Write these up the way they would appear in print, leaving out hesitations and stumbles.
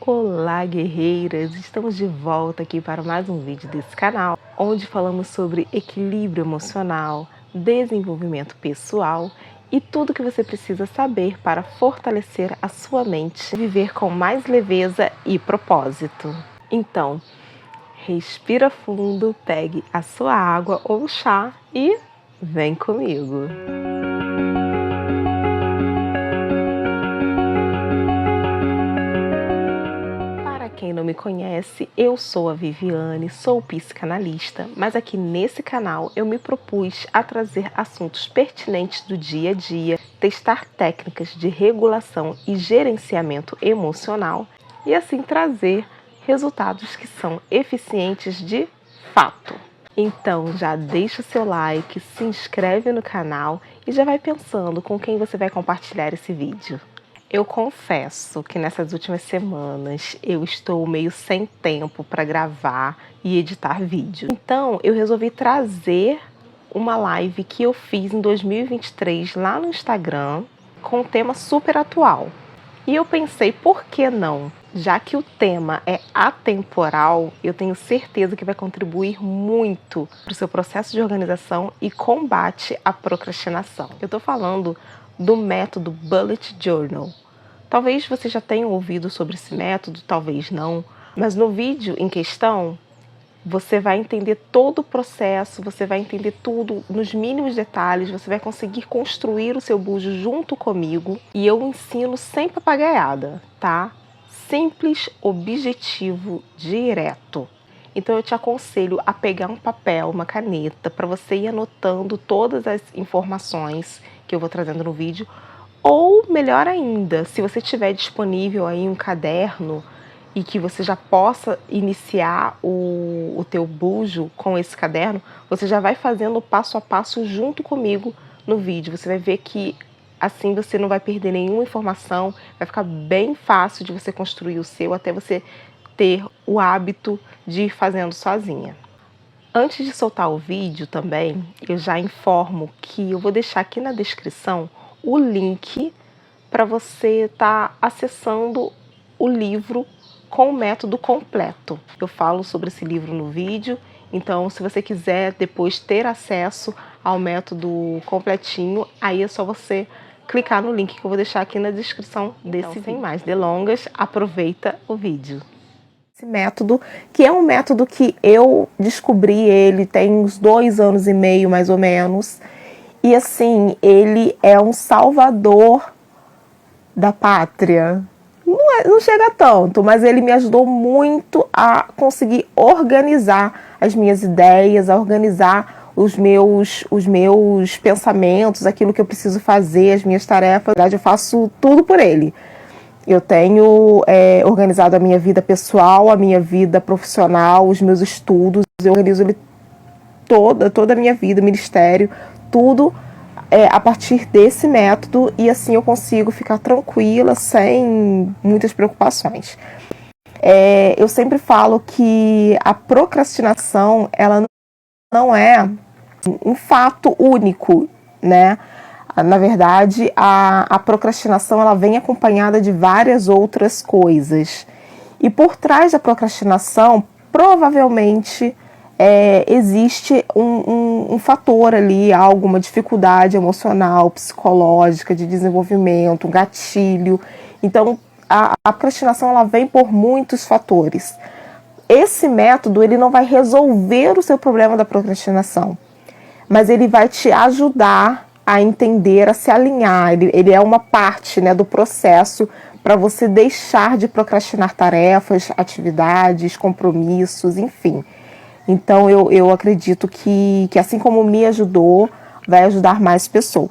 Olá, guerreiras! Estamos de volta aqui para mais um vídeo desse canal, onde falamos sobre equilíbrio emocional, desenvolvimento pessoal e tudo que você precisa saber para fortalecer a sua mente e viver com mais leveza e propósito. Então, respira fundo, pegue a sua água ou chá e vem comigo! Quem não me conhece, eu sou a Viviane, sou psicanalista, mas aqui nesse canal eu me propus a trazer assuntos pertinentes do dia a dia, testar técnicas de regulação e gerenciamento emocional e assim trazer resultados que são eficientes de fato. Então já deixa o seu like, se inscreve no canal e já vai pensando com quem você vai compartilhar esse vídeo. Eu confesso que nessas últimas semanas eu estou meio sem tempo para gravar e editar vídeo. Então eu resolvi trazer uma live que eu fiz em 2023 lá no Instagram com um tema super atual. E eu pensei, por que não? Já que o tema é atemporal, eu tenho certeza que vai contribuir muito para o seu processo de organização e combate à procrastinação. Eu estou falando do método Bullet Journal. Talvez você já tenha ouvido sobre esse método, talvez não, mas no vídeo em questão você vai entender todo o processo, você vai entender tudo nos mínimos detalhes, você vai conseguir construir o seu bujo junto comigo e eu ensino sem papagaiada, tá? Simples, objetivo, direto. Então eu te aconselho a pegar um papel, uma caneta, para você ir anotando todas as informações que eu vou trazendo no vídeo. Ou, melhor ainda, se você tiver disponível aí um caderno e que você já possa iniciar o teu bujo com esse caderno, você já vai fazendo passo a passo junto comigo no vídeo. Você vai ver que assim você não vai perder nenhuma informação, vai ficar bem fácil de você construir o seu até você ter o hábito de ir fazendo sozinha. Antes de soltar o vídeo também, eu já informo que eu vou deixar aqui na descrição o link para você estar acessando o livro com o método completo. Eu falo sobre esse livro no vídeo, então se você quiser depois ter acesso ao método completinho, aí é só você clicar no link que eu vou deixar aqui na descrição desse vídeo. Sem mais delongas, aproveita o vídeo. Esse método, que é um método que eu descobri ele tem uns 2 anos e meio mais ou menos. E assim, ele é um salvador da pátria. Não chega tanto, mas ele me ajudou muito a conseguir organizar as minhas ideias, a organizar os meus pensamentos, aquilo que eu preciso fazer, as minhas tarefas. Na verdade, eu faço tudo por ele. Eu tenho organizado a minha vida pessoal, a minha vida profissional, os meus estudos. Eu organizo ele toda a minha vida, ministério, tudo a partir desse método e assim eu consigo ficar tranquila, sem muitas preocupações. Eu sempre falo que a procrastinação, ela não é um fato único, né? Na verdade, a procrastinação ela vem acompanhada de várias outras coisas. E por trás da procrastinação, provavelmente existe um fator ali, alguma dificuldade emocional, psicológica, de desenvolvimento, um gatilho. Então, a procrastinação ela vem por muitos fatores. Esse método ele não vai resolver o seu problema da procrastinação, mas ele vai te ajudar a entender, a se alinhar. Ele é uma parte, né, do processo para você deixar de procrastinar tarefas, atividades, compromissos, enfim. Então eu acredito que assim como me ajudou, vai ajudar mais pessoas.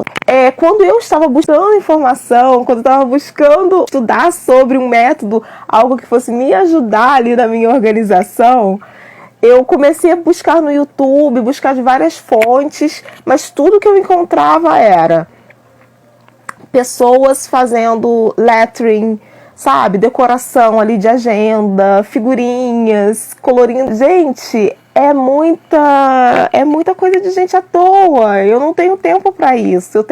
Quando eu estava buscando informação, quando eu estava buscando estudar sobre um método, algo que fosse me ajudar ali na minha organização, eu comecei a buscar no YouTube, buscar de várias fontes, mas tudo que eu encontrava era pessoas fazendo lettering, sabe, decoração ali de agenda, figurinhas, colorindo. Gente, é muita coisa de gente à toa. Eu não tenho tempo para isso.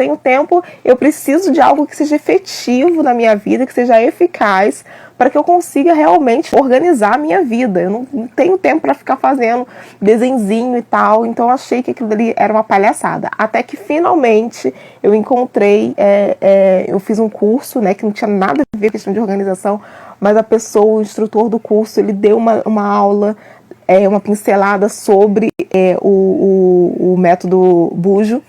Eu preciso de algo que seja efetivo na minha vida, que seja eficaz, para que eu consiga realmente organizar a minha vida. Eu não tenho tempo para ficar fazendo desenzinho e tal. Então eu achei que aquilo ali era uma palhaçada. Até que finalmente eu encontrei, eu fiz um curso, né, que não tinha nada a ver com questão de organização, mas o instrutor do curso, ele deu uma aula, uma pincelada sobre o método Bujo.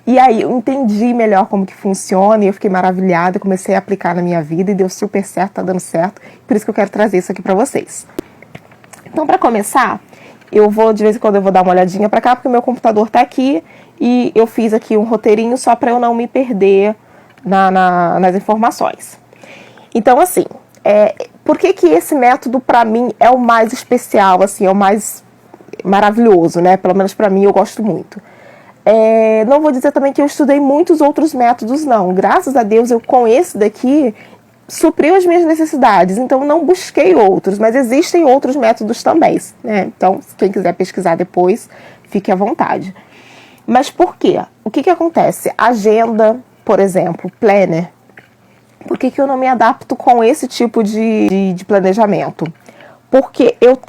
E aí eu entendi melhor como que funciona e eu fiquei maravilhada, comecei a aplicar na minha vida e deu super certo, tá dando certo. Por isso que eu quero trazer isso aqui pra vocês. Então, pra começar, de vez em quando eu vou dar uma olhadinha pra cá, porque o meu computador tá aqui e eu fiz aqui um roteirinho só pra eu não me perder nas informações. Então, assim, por que esse método pra mim é o mais especial, assim, é o mais maravilhoso, né? Pelo menos pra mim, eu gosto muito. Não vou dizer também que eu estudei muitos outros métodos, não. Graças a Deus, eu com esse daqui supriu as minhas necessidades. Então, não busquei outros, mas existem outros métodos também, né? Então, quem quiser pesquisar depois, fique à vontade. Mas por quê? O que acontece? Agenda, por exemplo, planner. Por que eu não me adapto com esse tipo de planejamento? Porque eu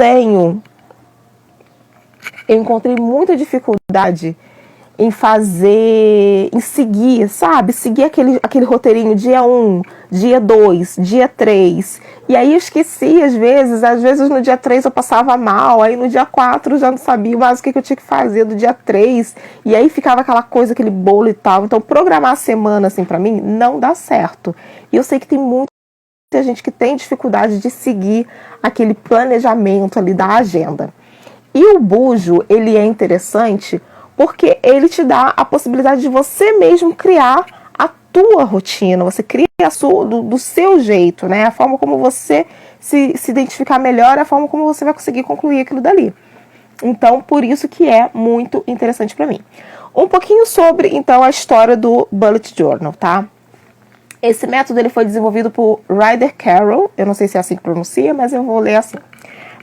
encontrei muita dificuldade em seguir, sabe? Seguir aquele roteirinho dia 1, dia 2, dia 3. E aí eu esqueci, às vezes no dia 3 eu passava mal, aí no dia 4 eu já não sabia mais o que eu tinha que fazer do dia 3. E aí ficava aquela coisa, aquele bolo e tal. Então programar a semana, assim, pra mim, não dá certo. E eu sei que tem muita gente que tem dificuldade de seguir aquele planejamento ali da agenda. E o Bujo, ele é interessante porque ele te dá a possibilidade de você mesmo criar a tua rotina, você cria do seu jeito, né? A forma como você se identificar melhor, a forma como você vai conseguir concluir aquilo dali. Então, por isso que é muito interessante para mim. Um pouquinho sobre, então, a história do Bullet Journal, tá? Esse método ele foi desenvolvido por Ryder Carroll, eu não sei se é assim que pronuncia, mas eu vou ler assim.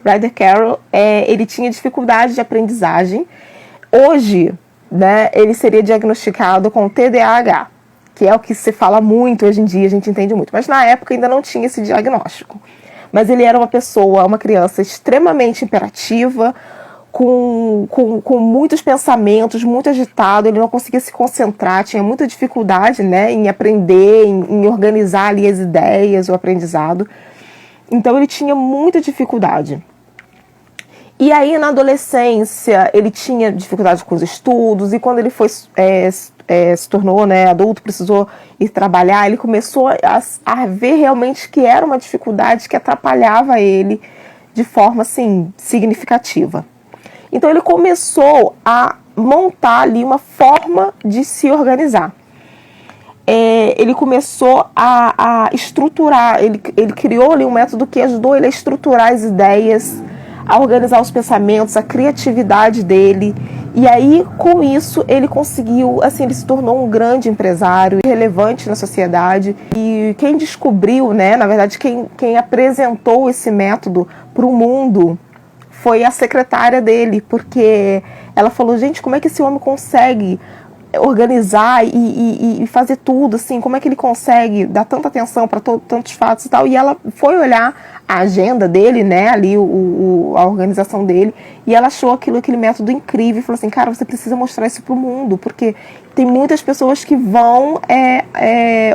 Ryder Carroll, ele tinha dificuldade de aprendizagem. Hoje, né, ele seria diagnosticado com TDAH, que é o que se fala muito hoje em dia, a gente entende muito. Mas na época ainda não tinha esse diagnóstico. Mas ele era uma criança extremamente imperativa, com muitos pensamentos, muito agitado, ele não conseguia se concentrar, tinha muita dificuldade, né, em aprender, em organizar ali as ideias, o aprendizado. Então ele tinha muita dificuldade. E aí, na adolescência, ele tinha dificuldade com os estudos, e quando ele se tornou, né, adulto, precisou ir trabalhar, ele começou a ver realmente que era uma dificuldade que atrapalhava ele de forma, assim, significativa. Então, ele começou a montar ali uma forma de se organizar. Ele começou a estruturar, ele criou ali um método que ajudou ele a estruturar as ideias, a organizar os pensamentos, a criatividade dele. E aí, com isso, ele conseguiu, assim, ele se tornou um grande empresário, relevante na sociedade. E quem descobriu, né, na verdade, quem apresentou esse método para o mundo foi a secretária dele, porque ela falou, gente, como é que esse homem consegue organizar e fazer tudo, assim, como é que ele consegue dar tanta atenção para tantos fatos e tal. E ela foi olhar a agenda dele, né, ali a organização dele, e ela achou aquele método incrível e falou assim, cara, você precisa mostrar isso pro mundo, porque tem muitas pessoas que vão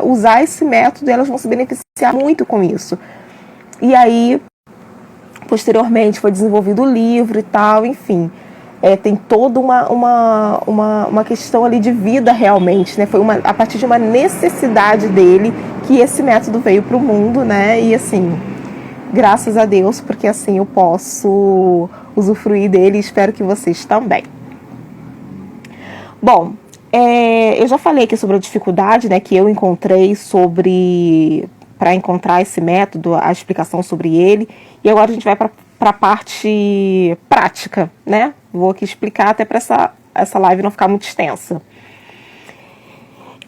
usar esse método e elas vão se beneficiar muito com isso. E aí, posteriormente, foi desenvolvido o livro e tal, enfim. Tem toda uma questão ali de vida realmente, né? Foi a partir de uma necessidade dele que esse método veio para o mundo, né? E assim, graças a Deus, porque assim eu posso usufruir dele e espero que vocês também. Bom, eu já falei aqui sobre a dificuldade, né, que eu encontrei para encontrar esse método, a explicação sobre ele, e agora a gente vai para a parte prática, né? Vou aqui explicar até para essa live não ficar muito extensa.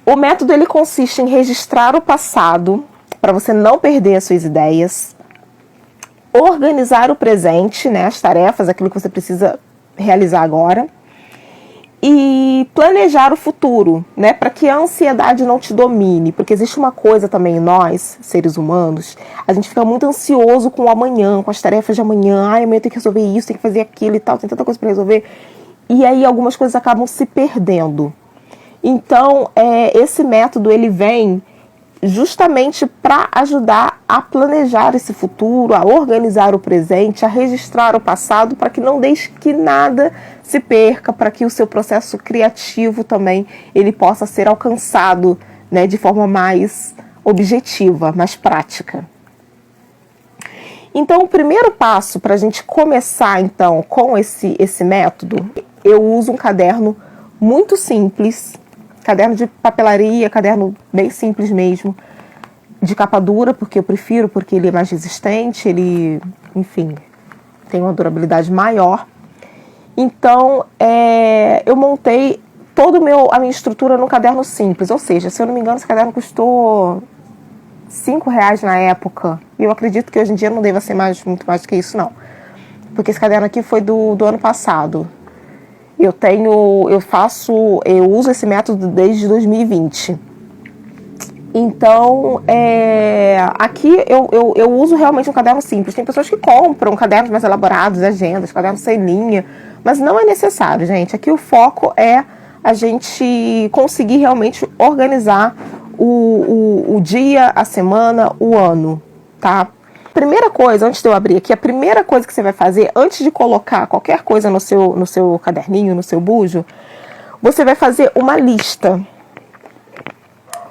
O método ele consiste em registrar o passado para você não perder as suas ideias, organizar o presente, né, as tarefas, aquilo que você precisa realizar agora. E planejar o futuro, né? Para que a ansiedade não te domine. Porque existe uma coisa também em nós, seres humanos, a gente fica muito ansioso com o amanhã, com as tarefas de amanhã. Ai, amanhã tem que resolver isso, tem que fazer aquilo e tal, tem tanta coisa para resolver. E aí algumas coisas acabam se perdendo. Então, esse método, ele vem justamente para ajudar a planejar esse futuro, a organizar o presente, a registrar o passado, para que não deixe que nada se perca, para que o seu processo criativo também ele possa ser alcançado, né, de forma mais objetiva, mais prática. Então, o primeiro passo para a gente começar então com esse método, eu uso um caderno muito simples, caderno de papelaria, caderno bem simples mesmo, de capa dura, porque eu prefiro, porque ele é mais resistente, ele, enfim, tem uma durabilidade maior. Então, eu montei toda a minha estrutura num caderno simples, ou seja, se eu não me engano, esse caderno custou R$5 na época, e eu acredito que hoje em dia não deva ser muito mais do que isso, não, porque esse caderno aqui foi do ano passado. Eu uso esse método desde 2020. Então, aqui eu uso realmente um caderno simples. Tem pessoas que compram cadernos mais elaborados, agendas, cadernos sem linha, mas não é necessário, gente. Aqui o foco é a gente conseguir realmente organizar o dia, a semana, o ano, tá? Primeira coisa, antes de eu abrir aqui, a primeira coisa que você vai fazer, antes de colocar qualquer coisa no seu caderninho, no seu bujo, você vai fazer uma lista.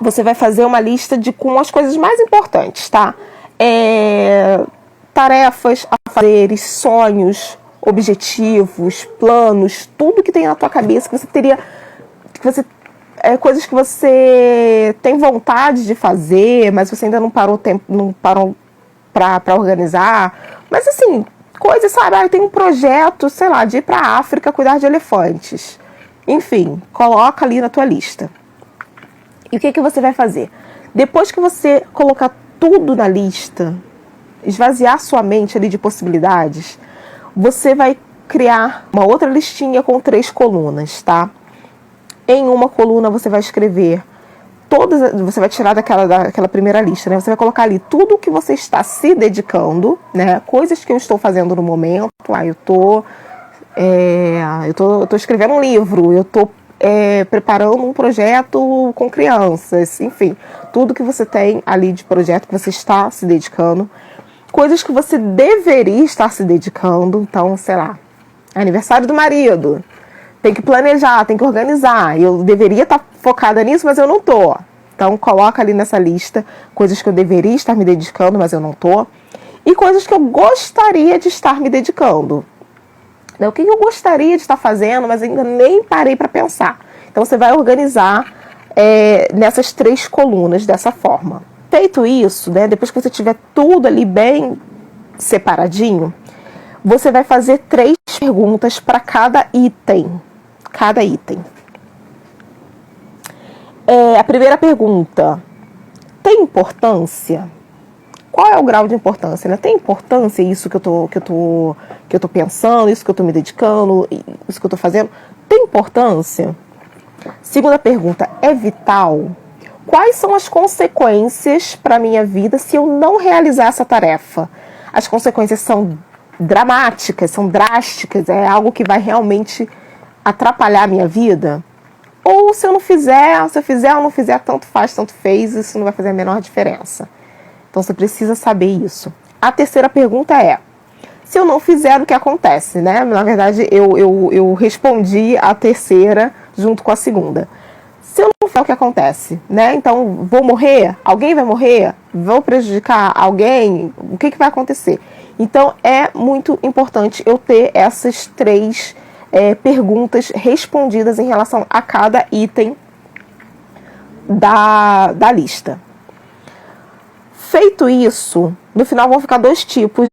Você vai fazer uma lista com as coisas mais importantes, tá? Tarefas a fazer, sonhos, objetivos, planos, tudo que tem na tua cabeça, coisas que você tem vontade de fazer, mas você ainda não parou para organizar, mas assim, coisas, sabe, eu tenho um projeto, sei lá, de ir para a África cuidar de elefantes. Enfim, coloca ali na tua lista. E o que você vai fazer? Depois que você colocar tudo na lista, esvaziar sua mente ali de possibilidades, você vai criar uma outra listinha com 3 colunas, tá? Em uma coluna você vai escrever você vai tirar daquela primeira lista, né? Você vai colocar ali tudo que você está se dedicando, né? Coisas que eu estou fazendo no momento. Eu tô escrevendo um livro, eu tô preparando um projeto com crianças, enfim, tudo que você tem ali de projeto que você está se dedicando, coisas que você deveria estar se dedicando. Então, sei lá, aniversário do marido, tem que planejar, tem que organizar. Eu deveria estar focada nisso, mas eu não tô. Então, coloca ali nessa lista coisas que eu deveria estar me dedicando, mas eu não tô. E coisas que eu gostaria de estar me dedicando. O que eu gostaria de estar fazendo, mas ainda nem parei para pensar. Então, você vai organizar nessas 3 colunas dessa forma. Feito isso, né, depois que você tiver tudo ali bem separadinho, você vai fazer 3 perguntas para cada item. A primeira pergunta: tem importância? Qual é o grau de importância, né? Tem importância isso que eu tô pensando, isso que eu tô me dedicando, isso que eu tô fazendo? Tem importância? Segunda pergunta: é vital? Quais são as consequências para a minha vida se eu não realizar essa tarefa? As consequências são dramáticas, são drásticas, é algo que vai realmente atrapalhar a minha vida? Ou se eu fizer ou não fizer, tanto faz, tanto fez, isso não vai fazer a menor diferença. Então você precisa saber isso. A terceira pergunta é: se eu não fizer, o que acontece, né? Na verdade, eu respondi a terceira junto com a segunda. Se eu não fizer, o que acontece, né? Então, vou morrer? Alguém vai morrer? Vou prejudicar alguém? O que vai acontecer? Então, é muito importante eu ter essas 3 perguntas respondidas em relação a cada item da lista. Feito isso, no final vão ficar 2 tipos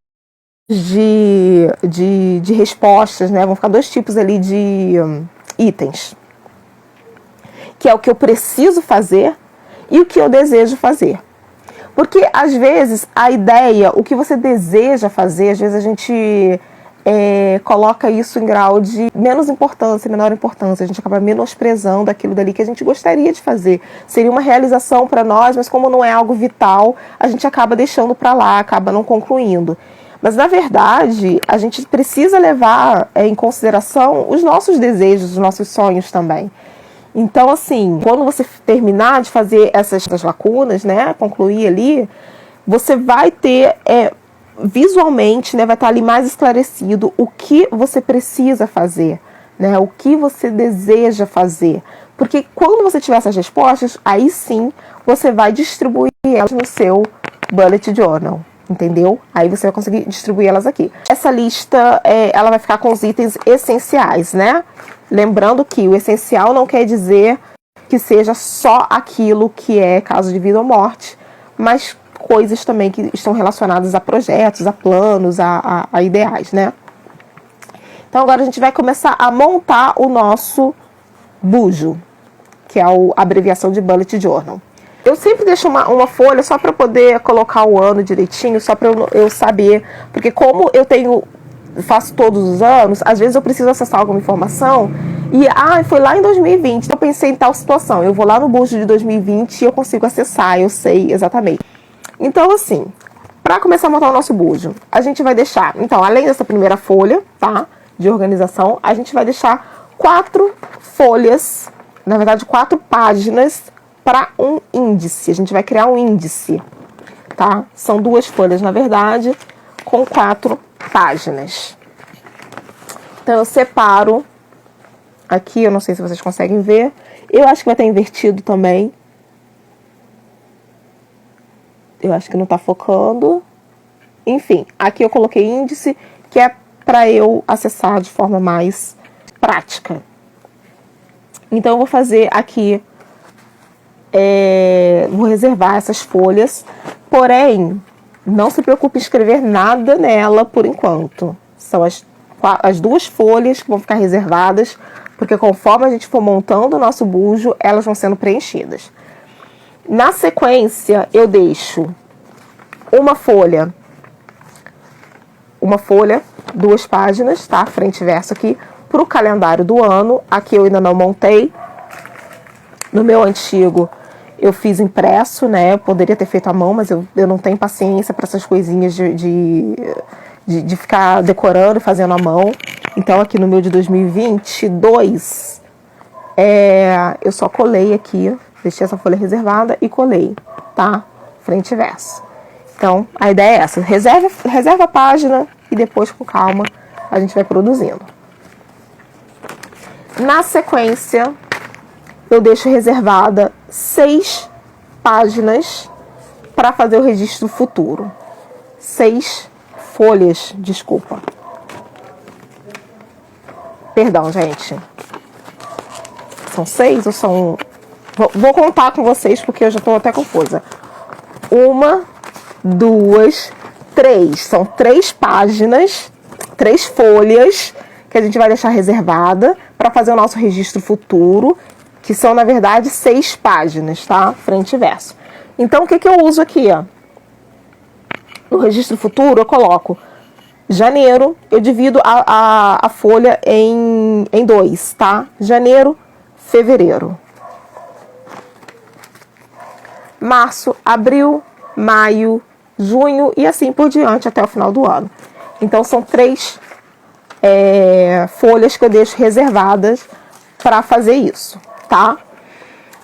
de respostas, né? Vão ficar 2 tipos ali de itens, que é o que eu preciso fazer e o que eu desejo fazer. Porque às vezes a ideia, o que você deseja fazer, às vezes a gente coloca isso em grau de menos importância, menor importância. A gente acaba menosprezando aquilo dali que a gente gostaria de fazer. Seria uma realização para nós, mas como não é algo vital, a gente acaba deixando para lá, acaba não concluindo. Mas, na verdade, a gente precisa levar em consideração os nossos desejos, os nossos sonhos também. Então, assim, quando você terminar de fazer essas lacunas, né, concluir ali, você vai ter, visualmente, né, vai estar ali mais esclarecido o que você precisa fazer, né, o que você deseja fazer. Porque quando você tiver essas respostas, aí sim, você vai distribuir elas no seu bullet journal. Entendeu? Aí você vai conseguir distribuir elas aqui. Essa lista, ela vai ficar com os itens essenciais, né? Lembrando que o essencial não quer dizer que seja só aquilo que é caso de vida ou morte, mas coisas também que estão relacionadas a projetos, a planos, a ideais, né? Então agora a gente vai começar a montar o nosso bujo, que é a abreviação de bullet journal. Eu sempre deixo uma folha só para poder colocar o ano direitinho, só para eu saber, porque como eu faço todos os anos, às vezes eu preciso acessar alguma informação e foi lá em 2020, eu pensei em tal situação, eu vou lá no bujo de 2020 e eu consigo acessar, eu sei exatamente. Então, assim, para começar a montar o nosso bujo, a gente vai deixar, então, além dessa primeira folha, tá, de organização, a gente vai deixar 4 folhas, na verdade 4 páginas para um índice. A gente vai criar um índice, tá? São 2 folhas, na verdade, com 4 páginas. Então, eu separo aqui, eu não sei se vocês conseguem ver. Eu acho que vai estar invertido também. Eu acho que não está focando. Enfim, aqui eu coloquei índice, que é para eu acessar de forma mais prática. Então, eu vou fazer aqui... vou reservar essas folhas, porém, não se preocupe em escrever nada nela por enquanto. São as 2 folhas que vão ficar reservadas, porque conforme a gente for montando o nosso bujo, elas vão sendo preenchidas. Na sequência, eu deixo uma folha, 2 páginas, tá? Frente e verso aqui, para o calendário do ano. Aqui eu ainda não montei. No meu antigo, eu fiz impresso, né? Eu poderia ter feito à mão, mas eu não tenho paciência para essas coisinhas de ficar decorando e fazendo à mão. Então, aqui no meu de 2022, eu só colei aqui, deixei essa folha reservada e colei, tá? Frente e verso. Então, a ideia é essa. Reserva a página e depois, com calma, a gente vai produzindo. Na sequência... eu deixo reservada 6 páginas para fazer o registro futuro. 6 folhas, desculpa. Perdão, gente. São 6 ou são... Vou contar com vocês porque eu já estou até confusa. 1, 2, 3. São 3 páginas, 3 folhas que a gente vai deixar reservada para fazer o nosso registro futuro, que são, na verdade, 6 páginas, tá? Frente e verso. Então, o que eu uso aqui, ó? No registro futuro, eu coloco janeiro, eu divido a folha em 2, tá? Janeiro, fevereiro. Março, abril, maio, junho e assim por diante até o final do ano. Então, são 3 folhas que eu deixo reservadas para fazer isso. Tá?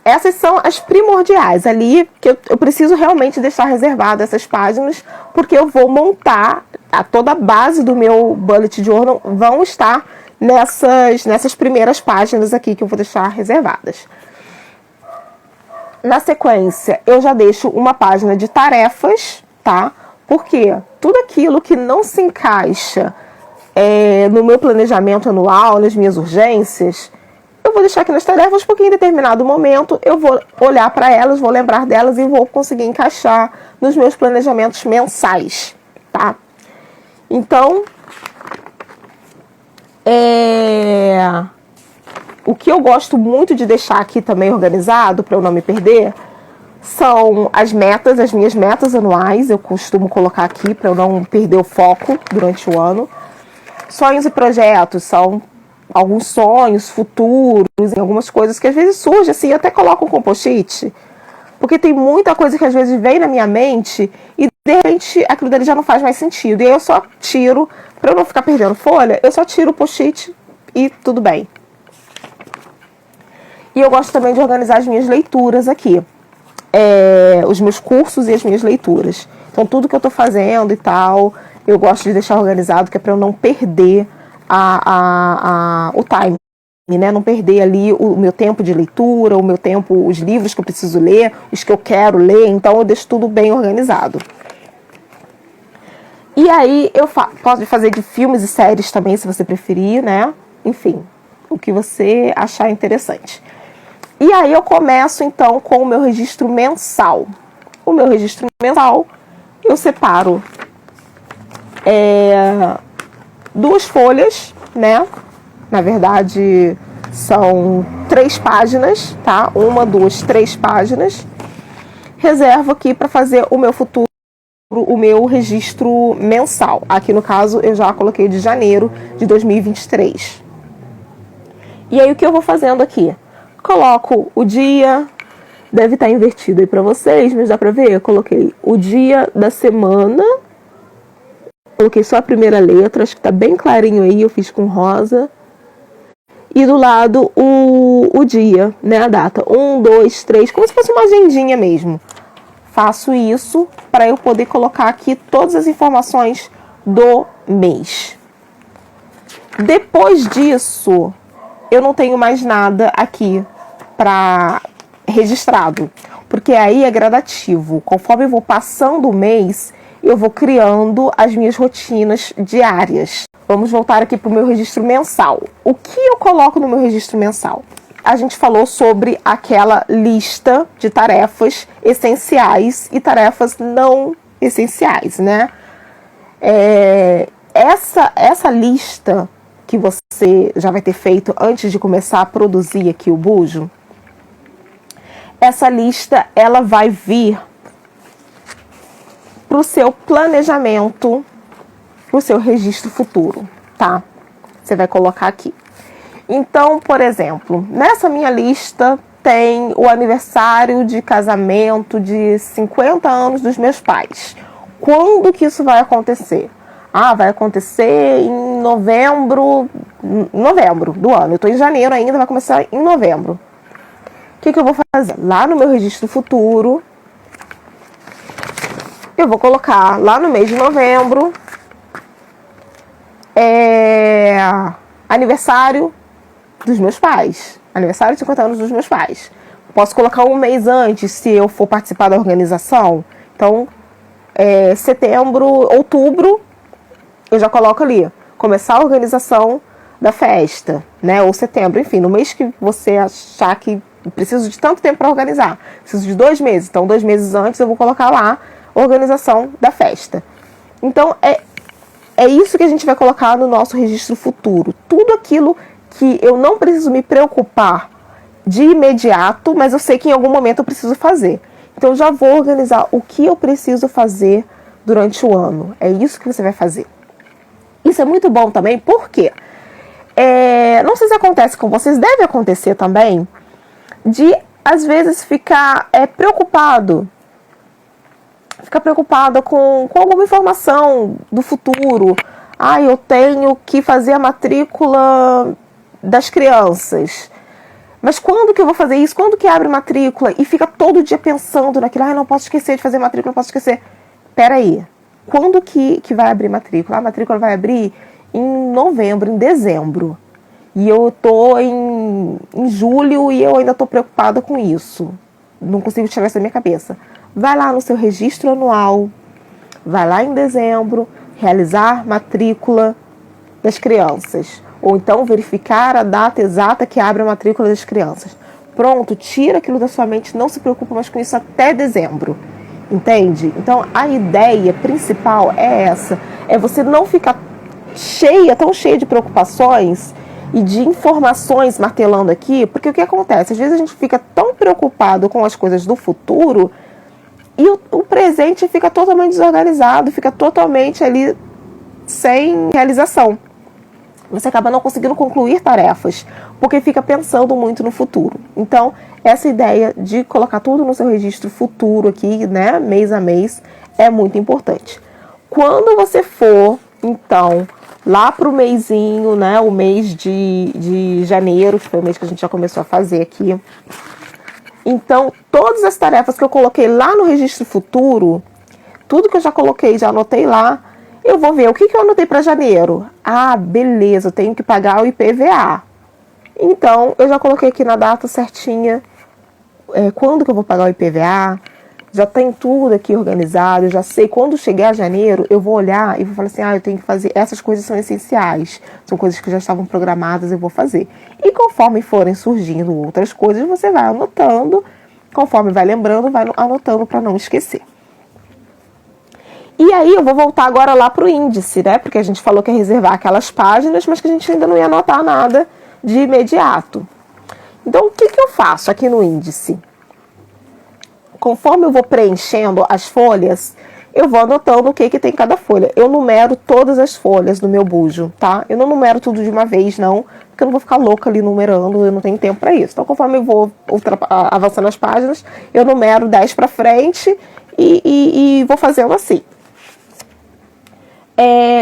Essas são as primordiais ali, que eu preciso realmente deixar reservado essas páginas, porque eu vou montar, toda a base do meu bullet journal vão estar nessas primeiras páginas aqui que eu vou deixar reservadas. Na sequência, eu já deixo uma página de tarefas, tá? Porque tudo aquilo que não se encaixa no meu planejamento anual, nas minhas urgências, eu vou deixar aqui nas tarefas, porque em determinado momento eu vou olhar para elas, vou lembrar delas e vou conseguir encaixar nos meus planejamentos mensais, tá? Então, o que eu gosto muito de deixar aqui também organizado, para eu não me perder, são as minhas metas anuais. Eu costumo colocar aqui para eu não perder o foco durante o ano. Sonhos e projetos são alguns sonhos futuros, algumas coisas que às vezes surgem assim, eu até coloco um post-it, porque tem muita coisa que às vezes vem na minha mente e de repente aquilo dali já não faz mais sentido. E aí eu só tiro, para eu não ficar perdendo folha, eu só tiro o post-it e tudo bem. E eu gosto também de organizar as minhas leituras aqui. Os meus cursos e as minhas leituras. Então tudo que eu estou fazendo e tal, eu gosto de deixar organizado, que é para eu não perder o time, né? Não perder ali o meu tempo de leitura, o meu tempo, os livros que eu preciso ler, os que eu quero ler, então eu deixo tudo bem organizado. E aí eu posso fazer de filmes e séries também, se você preferir, né? Enfim, o que você achar interessante. E aí eu começo então com o meu registro mensal. O meu registro mensal, eu separo 2 folhas, né? Na verdade, são 3 páginas, tá? 1, 2, 3 páginas. Reservo aqui para fazer o meu futuro, o meu registro mensal. Aqui no caso, eu já coloquei de janeiro de 2023. E aí o que eu vou fazendo aqui? Coloco o dia, deve estar invertido aí para vocês, mas dá para ver? Eu coloquei o dia da semana, coloquei só a primeira letra, acho que tá bem clarinho aí, eu fiz com rosa. E do lado o dia, né, a data, 1, 2, 3, como se fosse uma agendinha mesmo. Faço isso para eu poder colocar aqui todas as informações do mês. Depois disso, eu não tenho mais nada aqui para registrado, porque aí é gradativo. Conforme eu vou passando o mês, eu vou criando as minhas rotinas diárias. Vamos voltar aqui para o meu registro mensal. O que eu coloco no meu registro mensal? A gente falou sobre aquela lista de tarefas essenciais e tarefas não essenciais, né? Essa lista que você já vai ter feito antes de começar a produzir aqui o Bujo, essa lista ela vai vir para o seu planejamento, para o seu registro futuro, tá? Você vai colocar aqui. Então, por exemplo, nessa minha lista tem o aniversário de casamento de 50 anos dos meus pais. Quando que isso vai acontecer? Vai acontecer em novembro do ano. Eu estou em janeiro ainda, vai começar em novembro. O que eu vou fazer? Lá no meu registro futuro, eu vou colocar lá no mês de novembro, aniversário dos meus pais. Aniversário de 50 anos dos meus pais. Posso colocar um mês antes, se eu for participar da organização. Então, setembro, outubro, eu já coloco ali. Começar a organização da festa, né? Ou setembro, enfim, no mês que você achar que preciso de tanto tempo para organizar. Preciso de 2 meses. Então, 2 meses antes eu vou colocar lá organização da festa. Então, é isso que a gente vai colocar no nosso registro futuro. Tudo aquilo que eu não preciso me preocupar de imediato, mas eu sei que em algum momento eu preciso fazer. Então, eu já vou organizar o que eu preciso fazer durante o ano. É isso que você vai fazer. Isso é muito bom também, porque não sei se acontece com vocês, deve acontecer também, de às vezes ficar preocupado. Ficar preocupada com alguma informação do futuro. Eu tenho que fazer a matrícula das crianças. Mas quando que eu vou fazer isso? Quando que abre matrícula? E fica todo dia pensando naquilo. Não posso esquecer de fazer matrícula, não posso esquecer. Peraí. Quando que vai abrir matrícula? A matrícula vai abrir em novembro, em dezembro. E eu tô em julho e eu ainda tô preocupada com isso. Não consigo tirar isso da minha cabeça. Vai lá no seu registro anual, vai lá em dezembro, realizar matrícula das crianças. Ou então verificar a data exata que abre a matrícula das crianças. Pronto, tira aquilo da sua mente, não se preocupa mais com isso até dezembro. Entende? Então a ideia principal é essa. É você não ficar tão cheia de preocupações e de informações martelando aqui. Porque o que acontece? Às vezes a gente fica tão preocupado com as coisas do futuro e o presente fica totalmente desorganizado, fica totalmente ali sem realização. você acaba não conseguindo concluir tarefas, porque fica pensando muito no futuro. Então, essa ideia de colocar tudo no seu registro futuro aqui, né, mês a mês, é muito importante. Quando você for, então, lá pro mêsinho, né, o mês de janeiro, que foi o mês que a gente já começou a fazer aqui, então, todas as tarefas que eu coloquei lá no registro futuro, tudo que eu já coloquei, já anotei lá, eu vou ver o que eu anotei para janeiro. Ah, beleza, eu tenho que pagar o IPVA. Então, eu já coloquei aqui na data certinha quando que eu vou pagar o IPVA. Já tem tudo aqui organizado, eu já sei. Quando chegar janeiro, eu vou olhar e vou falar assim, eu tenho que fazer, essas coisas são essenciais. São coisas que já estavam programadas, eu vou fazer. E conforme forem surgindo outras coisas, você vai anotando. Conforme vai lembrando, vai anotando para não esquecer. E aí eu vou voltar agora lá para o índice, né? Porque a gente falou que ia reservar aquelas páginas, mas que a gente ainda não ia anotar nada de imediato. Então, o que eu faço aqui no índice? Conforme eu vou preenchendo as folhas, eu vou anotando o que tem em cada folha. Eu numero todas as folhas do meu bujo, tá? Eu não numero tudo de uma vez, não, porque eu não vou ficar louca ali numerando, eu não tenho tempo para isso. Então, conforme eu vou avançando as páginas, eu numero 10 para frente e vou fazendo assim.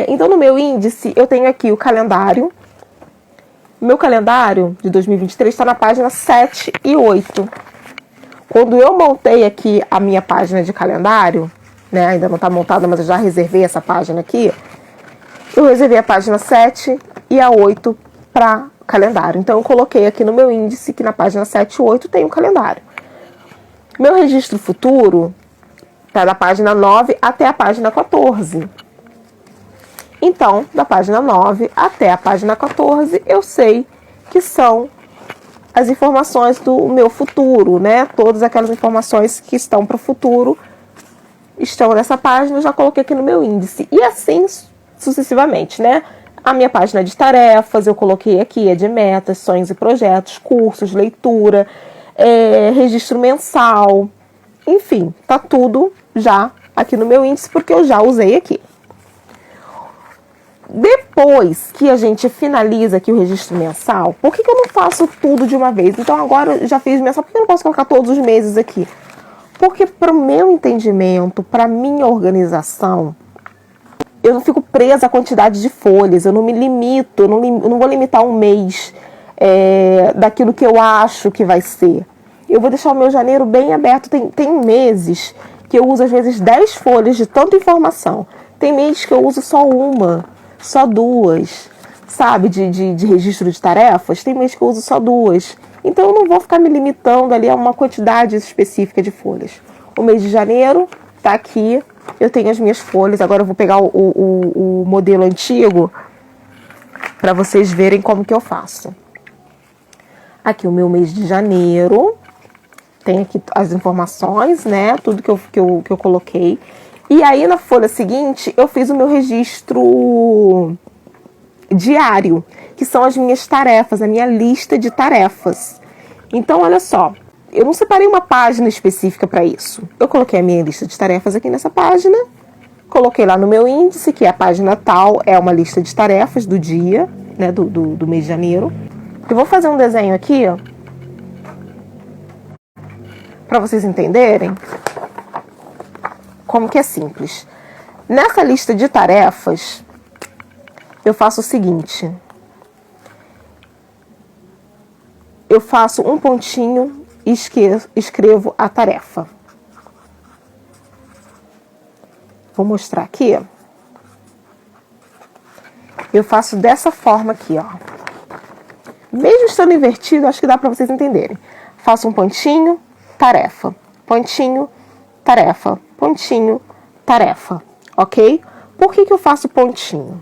Então, no meu índice, eu tenho aqui o calendário. Meu calendário de 2023 está na página 7 e 8. Quando eu montei aqui a minha página de calendário, né, ainda não está montada, mas eu já reservei essa página aqui, eu reservei a página 7 e a 8 para calendário. Então, eu coloquei aqui no meu índice que na página 7 e 8 tem um calendário. Meu registro futuro está da página 9 até a página 14. Então, da página 9 até a página 14, eu sei que são as informações do meu futuro, né? Todas aquelas informações que estão para o futuro estão nessa página, eu já coloquei aqui no meu índice. E assim sucessivamente, né? A minha página de tarefas, eu coloquei aqui, é de metas, sonhos e projetos, cursos, leitura, registro mensal, enfim, tá tudo já aqui no meu índice, porque eu já usei aqui. Depois que a gente finaliza aqui o registro mensal, por que eu não faço tudo de uma vez? Então agora eu já fiz mensal, por que eu não posso colocar todos os meses aqui? Porque para o meu entendimento, para a minha organização, eu não fico presa à quantidade de folhas, eu não me limito, eu não vou limitar um mês daquilo que eu acho que vai ser. Eu vou deixar o meu janeiro bem aberto. Tem meses que eu uso às vezes 10 folhas de tanta informação. Tem meses que eu uso só uma, só duas, sabe, de registro de tarefas. Tem meses que eu uso só duas. Então eu não vou ficar me limitando ali a uma quantidade específica de folhas. O mês de janeiro tá aqui, eu tenho as minhas folhas. Agora eu vou pegar o modelo antigo para vocês verem como que eu faço. Aqui o meu mês de janeiro, tem aqui as informações, né, tudo que eu coloquei. E aí na folha seguinte eu fiz o meu registro diário, que são as minhas tarefas, a minha lista de tarefas. Então, olha só, eu não separei uma página específica para isso. Eu coloquei a minha lista de tarefas aqui nessa página, coloquei lá no meu índice, que é a página tal, é uma lista de tarefas do dia, né, do mês de janeiro. Eu vou fazer um desenho aqui, ó, para vocês entenderem como que é simples. Nessa lista de tarefas, eu faço o seguinte. Eu faço um pontinho e escrevo a tarefa. Vou mostrar aqui. Eu faço dessa forma aqui, ó. Mesmo estando invertido, acho que dá para vocês entenderem. Faço um pontinho, tarefa. Pontinho, tarefa. Pontinho, tarefa. Ok? Por que eu faço pontinho?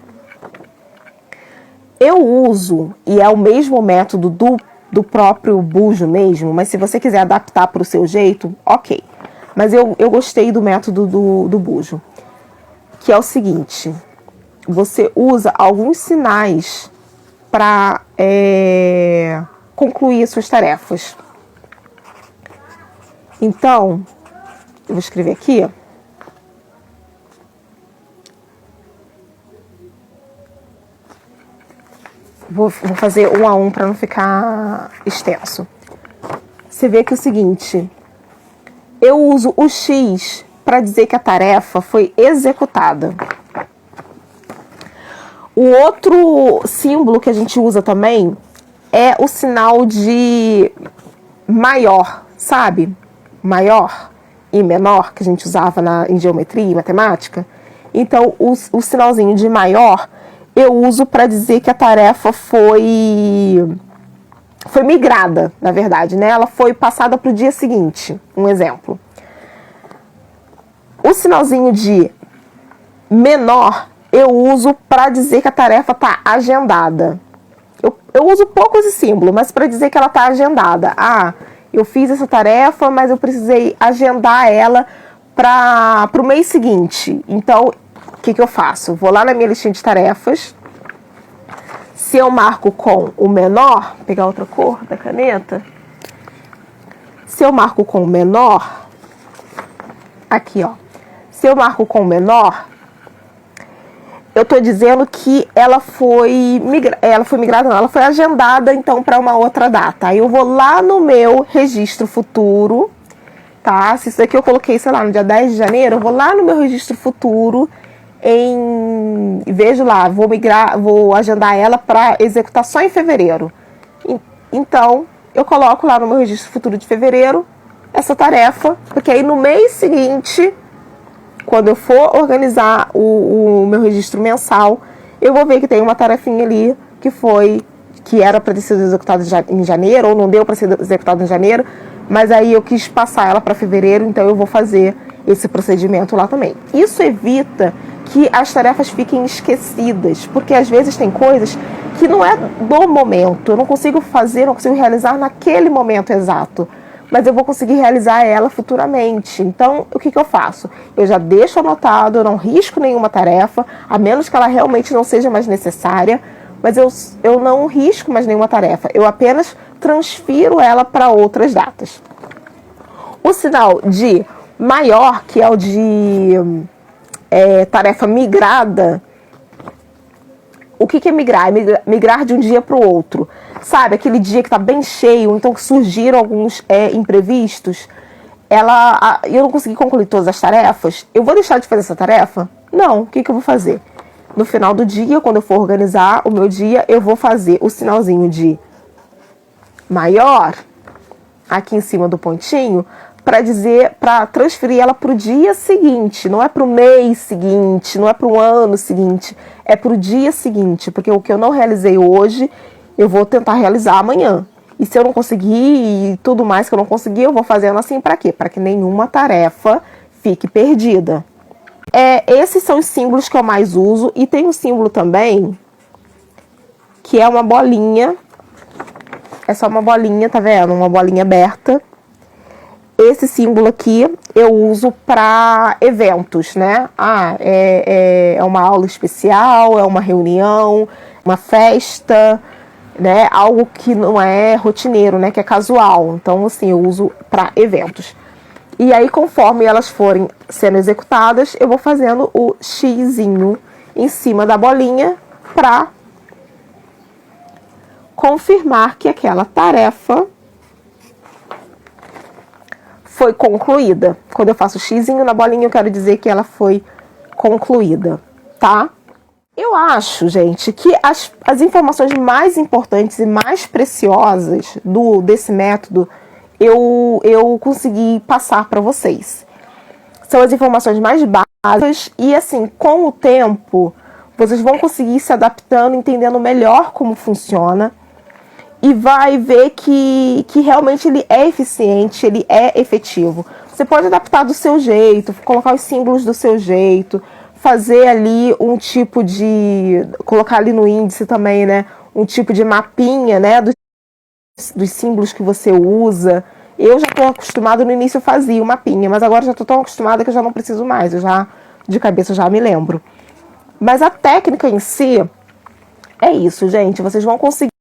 Eu uso, e é o mesmo método do próprio bujo mesmo, mas se você quiser adaptar para o seu jeito, ok. Mas eu gostei do método do bujo, que é o seguinte: você usa alguns sinais para concluir as suas tarefas. Então, eu vou escrever aqui. Vou fazer um a um para não ficar extenso. Você vê que é o seguinte, eu uso o X para dizer que a tarefa foi executada. O outro símbolo que a gente usa também é o sinal de maior, sabe? Maior e menor, que a gente usava em geometria e matemática. Então, o sinalzinho de maior eu uso para dizer que a tarefa foi migrada, na verdade, né? Ela foi passada para o dia seguinte. Um exemplo. O sinalzinho de menor eu uso para dizer que a tarefa está agendada. Eu uso pouco esse símbolo, mas para dizer que ela está agendada. Ah, eu fiz essa tarefa, mas eu precisei agendar ela para o mês seguinte. Então, o que eu faço? Vou lá na minha listinha de tarefas. Se eu marco com o menor, vou pegar outra cor da caneta. Se eu marco com o menor, aqui ó. Se eu marco com o menor, eu estou dizendo que ela foi migrada, não, ela foi agendada então para uma outra data. Aí eu vou lá no meu registro futuro, tá? Se isso aqui eu coloquei, sei lá, no dia 10 de janeiro, eu vou lá no meu registro futuro vejo lá, vou agendar ela para executar só em fevereiro. Então, eu coloco lá no meu registro futuro de fevereiro essa tarefa, porque aí no mês seguinte, quando eu for organizar o meu registro mensal, eu vou ver que tem uma tarefinha ali que era para ter sido executada em janeiro, ou não deu para ser executada em janeiro, mas aí eu quis passar ela para fevereiro, então eu vou fazer esse procedimento lá também. Isso evita que as tarefas fiquem esquecidas, porque às vezes tem coisas que não é do momento, eu não consigo fazer, não consigo realizar naquele momento exato, mas eu vou conseguir realizar ela futuramente. Então, o que eu faço? Eu já deixo anotado, eu não risco nenhuma tarefa, a menos que ela realmente não seja mais necessária, mas eu não risco mais nenhuma tarefa, eu apenas transfiro ela para outras datas. O sinal de maior, que é o de tarefa migrada. O que é migrar? É migrar de um dia para o outro. Sabe, aquele dia que está bem cheio, então que surgiram alguns imprevistos, eu não consegui concluir todas as tarefas, eu vou deixar de fazer essa tarefa? Não, o que eu vou fazer? No final do dia, quando eu for organizar o meu dia, eu vou fazer o sinalzinho de maior, aqui em cima do pontinho, para transferir ela para o dia seguinte, não é para o mês seguinte, não é para o ano seguinte, é para o dia seguinte, porque o que eu não realizei hoje, eu vou tentar realizar amanhã. E se eu não conseguir e tudo mais que eu não conseguir, eu vou fazendo assim para quê? Para que nenhuma tarefa fique perdida. Esses são os símbolos que eu mais uso, e tem um símbolo também, que é uma bolinha, é só uma bolinha, tá vendo? Uma bolinha aberta. Esse símbolo aqui eu uso para eventos, né? É uma aula especial, é uma reunião, uma festa, né? Algo que não é rotineiro, né? Que é casual. Então, assim, eu uso para eventos. E aí, conforme elas forem sendo executadas, eu vou fazendo o xizinho em cima da bolinha para confirmar que aquela tarefa foi concluída. Quando eu faço xizinho na bolinha, eu quero dizer que ela foi concluída, tá? Eu acho, gente, que as informações mais importantes e mais preciosas desse método eu consegui passar para vocês. São as informações mais básicas e, assim, com o tempo, vocês vão conseguir se adaptando, entendendo melhor como funciona, e vai ver que realmente ele é eficiente, ele é efetivo. Você pode adaptar do seu jeito, colocar os símbolos do seu jeito, fazer ali um tipo de... colocar ali no índice também, né? Um tipo de mapinha, né? Dos símbolos que você usa. Eu já estou acostumada, no início eu fazia uma mapinha, mas agora já estou tão acostumada que eu já não preciso mais. De cabeça eu já me lembro. Mas a técnica em si é isso, gente. Vocês vão conseguir...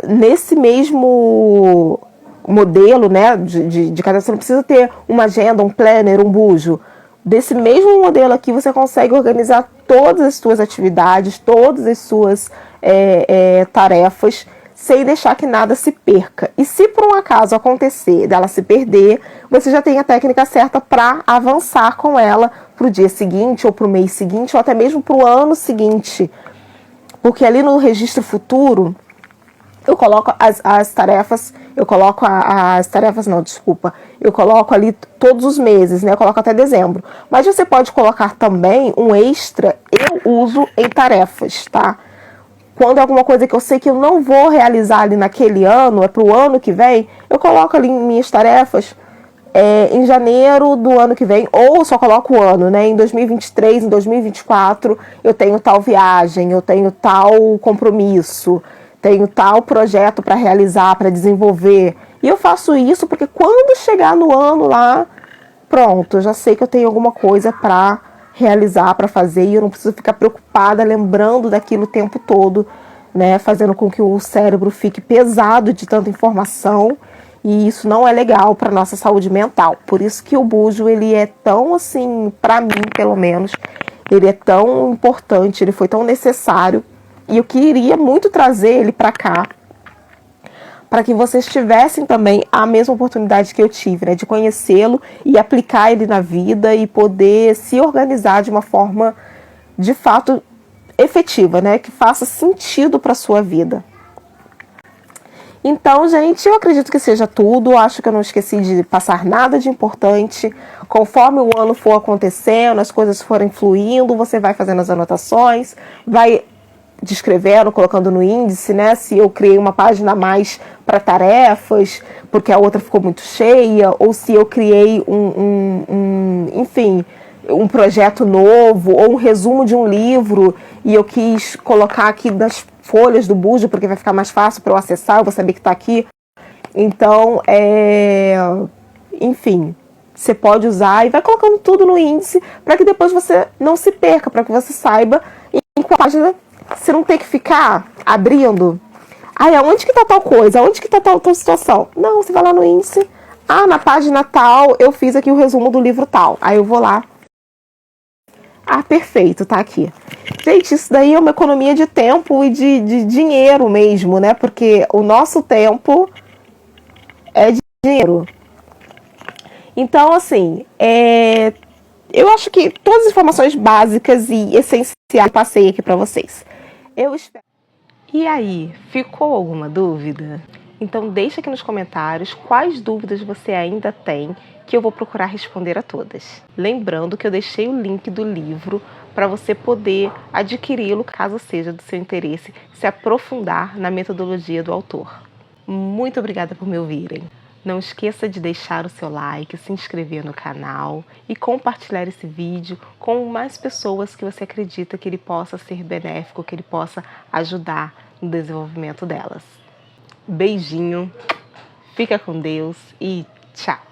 nesse mesmo modelo, né, de cada, você não precisa ter uma agenda, um planner, um bujo. Desse mesmo modelo aqui, você consegue organizar todas as suas atividades, todas as suas tarefas sem deixar que nada se perca. E se por um acaso acontecer dela se perder, você já tem a técnica certa para avançar com ela para o dia seguinte, ou para o mês seguinte, ou até mesmo para o ano seguinte. Porque ali no registro futuro, eu coloco as tarefas, eu coloco eu coloco ali todos os meses, né? Eu coloco até dezembro. Mas você pode colocar também um extra, eu uso em tarefas, tá? Quando é alguma coisa que eu sei que eu não vou realizar ali naquele ano, é pro ano que vem, eu coloco ali em minhas tarefas em janeiro do ano que vem, ou só coloco o ano, né? Em 2023, em 2024, eu tenho tal viagem, eu tenho tal compromisso, tenho tal projeto para realizar, para desenvolver. E eu faço isso porque quando chegar no ano lá, pronto, eu já sei que eu tenho alguma coisa para realizar, para fazer, e eu não preciso ficar preocupada lembrando daquilo o tempo todo, né, fazendo com que o cérebro fique pesado de tanta informação, e isso não é legal para nossa saúde mental. Por isso que o Bujo, ele é tão assim, para mim pelo menos, ele é tão importante, ele foi tão necessário, e eu queria muito trazer ele para cá, para que vocês tivessem também a mesma oportunidade que eu tive, né, de conhecê-lo e aplicar ele na vida e poder se organizar de uma forma, de fato, efetiva, né, que faça sentido para a sua vida. Então, gente, eu acredito que seja tudo. Acho que eu não esqueci de passar nada de importante. Conforme o ano for acontecendo, as coisas forem fluindo, você vai fazendo as anotações, vai descrevendo, colocando no índice, né? Se eu criei uma página a mais para tarefas, porque a outra ficou muito cheia, ou se eu criei enfim, um projeto novo, ou um resumo de um livro, e eu quis colocar aqui nas folhas do Bujo, porque vai ficar mais fácil para eu acessar, eu vou saber que está aqui. Então, enfim, você pode usar e vai colocando tudo no índice para que depois você não se perca, para que você saiba em qual página você não tem que ficar abrindo. Ai, aonde que tá tal coisa? Aonde que tá tal situação? Não, você vai lá no índice. Ah, na página tal, eu fiz aqui o resumo do livro tal. Aí eu vou lá. Ah, perfeito, tá aqui. Gente, isso daí é uma economia de tempo e de dinheiro mesmo, né? Porque o nosso tempo é dinheiro. Então, assim, eu acho que todas as informações básicas e essenciais eu passei aqui pra vocês. Eu espero. E aí, ficou alguma dúvida? Então deixa aqui nos comentários quais dúvidas você ainda tem, que eu vou procurar responder a todas. Lembrando que eu deixei o link do livro para você poder adquiri-lo, caso seja do seu interesse, se aprofundar na metodologia do autor. Muito obrigada por me ouvirem. Não esqueça de deixar o seu like, se inscrever no canal e compartilhar esse vídeo com mais pessoas que você acredita que ele possa ser benéfico, que ele possa ajudar no desenvolvimento delas. Beijinho, fica com Deus e tchau!